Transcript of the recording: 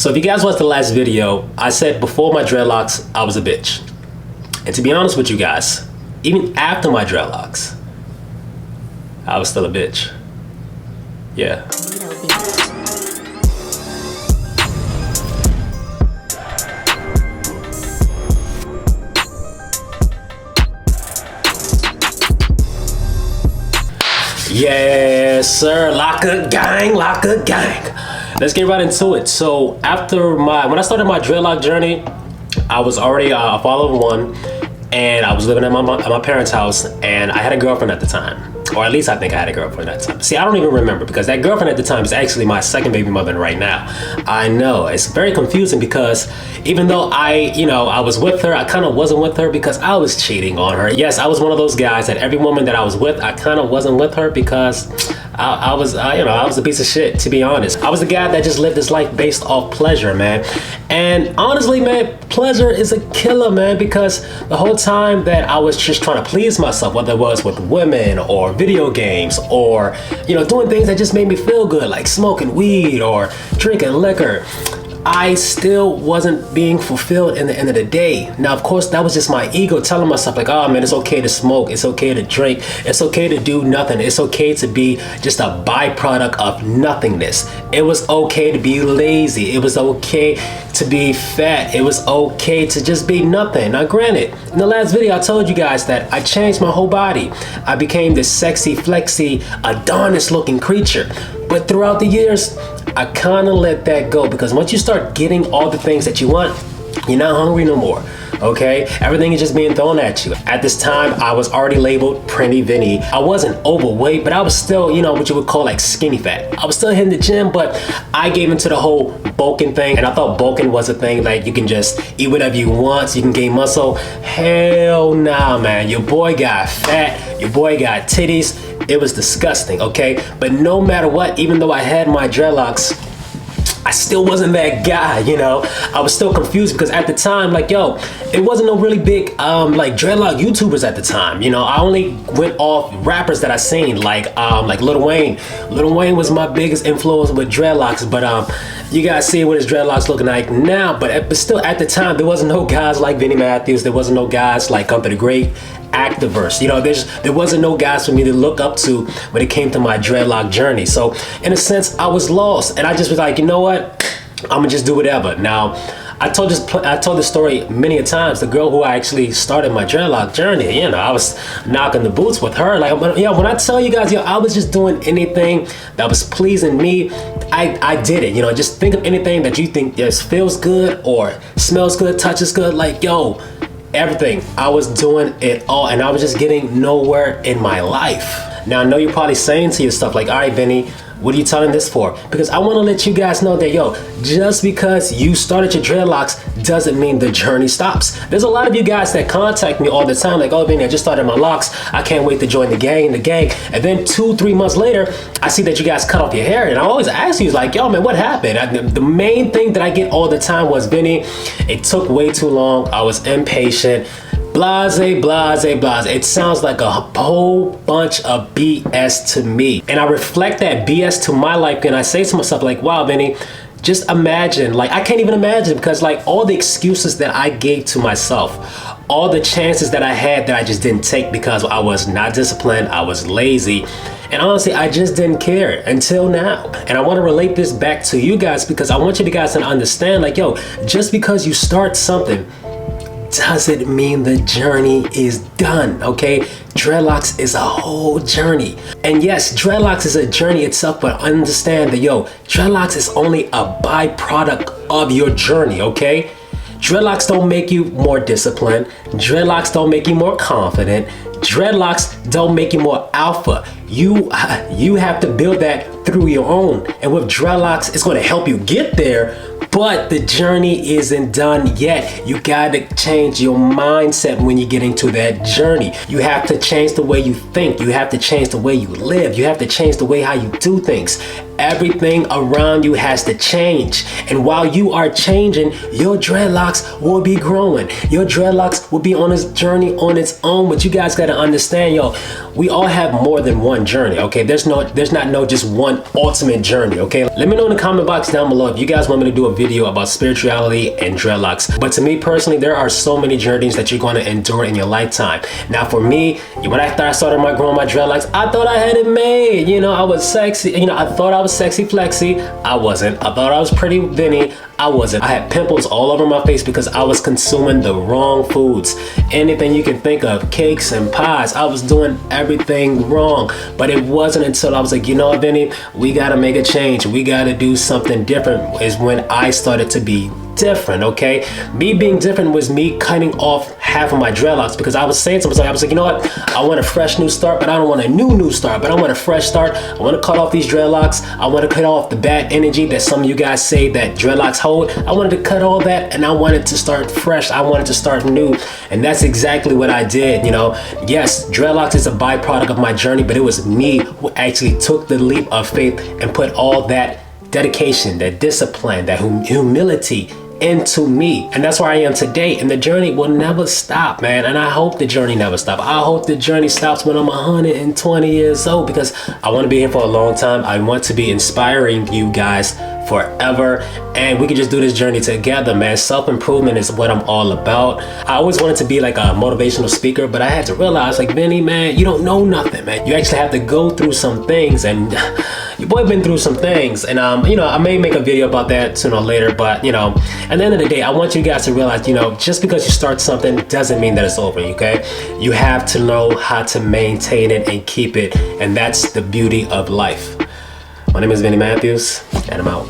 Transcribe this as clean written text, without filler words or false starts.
So if you guys watched the last video, I said before my dreadlocks, I was a bitch. And to be honest with you guys, even after my dreadlocks, I was still a bitch. Yeah. Yes, sir. Locka Gang, Locka Gang. Let's get right into it. So when I started my dreadlock journey, I was already a father of one, and I was living at my parents' house, and I had a girlfriend at the time. Or at least I think I had a girlfriend at the time. See, I don't even remember, because that girlfriend at the time is actually my second baby mother right now. I know, it's very confusing, because even though I was with her, I kind of wasn't with her because I was cheating on her. Yes, I was one of those guys that every woman that I was with, I kind of wasn't with her because I was a piece of shit, to be honest. I was the guy that just lived his life based off pleasure, man. And honestly, man, pleasure is a killer, man, because the whole time that I was just trying to please myself, whether it was with women or video games or, doing things that just made me feel good, like smoking weed or drinking liquor, I still wasn't being fulfilled in the end of the day. Now, of course, that was just my ego telling myself like, oh man, it's okay to smoke, it's okay to drink, it's okay to do nothing, it's okay to be just a byproduct of nothingness. It was okay to be lazy, it was okay to be fat, it was okay to just be nothing. Now granted, in the last video I told you guys that I changed my whole body. I became this sexy, flexy, Adonis looking creature. But throughout the years, I kind of let that go, because once you start getting all the things that you want, you're not hungry no more, okay? Everything is just being thrown at you. At this time, I was already labeled Pretty Vinny. I wasn't overweight, but I was still, what you would call like skinny fat. I was still hitting the gym, but I gave into the whole bulking thing, and I thought bulking was a thing, like you can just eat whatever you want so you can gain muscle. Hell nah, man. Your boy got fat, your boy got titties. It was disgusting, okay? But no matter what, even though I had my dreadlocks, I still wasn't that guy, I was still confused, because at the time, like, it wasn't no really big like dreadlock YouTubers at the time. I only went off rappers that I seen, like Lil Wayne. Lil Wayne was my biggest influence with dreadlocks, but you guys see what his dreadlocks looking like now. But still, at the time, there wasn't no guys like Vinny Matthews. There wasn't no guys like the great Activerse. There wasn't no guys for me to look up to when it came to my dreadlock journey. So in a sense, I was lost, and I just was like, you know what? I'm gonna just do whatever. Now, I told this story many a times. The girl who I actually started my dreadlock journey, I was knocking the boots with her. Like, when I tell you guys, I was just doing anything that was pleasing me. I did it. Just think of anything that you think just feels good or smells good, touches good. Like, everything. I was doing it all, and I was just getting nowhere in my life. Now, I know you're probably saying to yourself like, all right, Vinny, what are you telling this for? Because I want to let you guys know that, just because you started your dreadlocks doesn't mean the journey stops. There's a lot of you guys that contact me all the time like, oh, Vinny, I just started my locks. I can't wait to join the gang. And then 2-3 months later, I see that you guys cut off your hair. And I always ask you, like, yo, man, what happened? The main thing that I get all the time was, Vinny, it took way too long. I was impatient. Blase, blase, blase. It sounds like a whole bunch of BS to me. And I reflect that BS to my life, and I say to myself like, wow, Vinny, just imagine, like, I can't even imagine, because like all the excuses that I gave to myself, all the chances that I had that I just didn't take because I was not disciplined, I was lazy, and honestly, I just didn't care until now. And I want to relate this back to you guys, because I want you guys to understand, like, just because you start something doesn't mean the journey is done, okay? Dreadlocks is a whole journey. And yes, dreadlocks is a journey itself, but understand that, dreadlocks is only a byproduct of your journey, okay? Dreadlocks don't make you more disciplined. Dreadlocks don't make you more confident. Dreadlocks don't make you more alpha. You have to build that through your own. And with dreadlocks, it's going to help you get there, but the journey isn't done yet. You gotta change your mindset when you get into that journey. You have to change the way you think. You have to change the way you live. You have to change the way how you do things. everything around you has to change. And while you are changing, your dreadlocks will be growing. Your dreadlocks will be on its journey on its own. But you guys got to understand, yo, we all have more than one journey, okay? There's not just one ultimate journey, okay? Let me know in the comment box down below if you guys want me to do a video about spirituality and dreadlocks. But to me personally, there are so many journeys that you're going to endure in your lifetime. Now for me, when I started growing my dreadlocks, I thought I had it made. You know, I was sexy. You know, I thought I was sexy flexy. I wasn't. I thought I was pretty Vinny. I wasn't. I had pimples all over my face because I was consuming the wrong foods. Anything you can think of, cakes and pies. I was doing everything wrong. But it wasn't until I was like, you know what, Vinny, we gotta make a change. We gotta do something different, is when I started to be different, okay? Me being different was me cutting off half of my dreadlocks, because I was saying to myself, I was like, you know what? I want a fresh new start, but I don't want a new start, but I want a fresh start. I want to cut off these dreadlocks. I want to cut off the bad energy that some of you guys say that dreadlocks hold. I wanted to cut all that, and I wanted to start fresh. I wanted to start new, and that's exactly what I did, you know? Yes, dreadlocks is a byproduct of my journey, but it was me who actually took the leap of faith and put all that dedication, that discipline, that humility into me. And that's where I am today. And the journey will never stop, man. And I hope the journey never stops. I hope the journey stops when I'm 120 years old, because I want to be here for a long time. I want to be inspiring you guys forever, and we can just do this journey together, man. Self-improvement is what I'm all about. I always wanted to be like a motivational speaker, but I had to realize, like, Vinny, man, you don't know nothing, man. You actually have to go through some things, and your boy been through some things, and you know, I may make a video about that sooner or later, but you know, at the end of the day, I want you guys to realize, you know, just because you start something doesn't mean that it's over, okay? You have to know how to maintain it and keep it, and that's the beauty of life. My name is Vinny Matthews, and I'm out.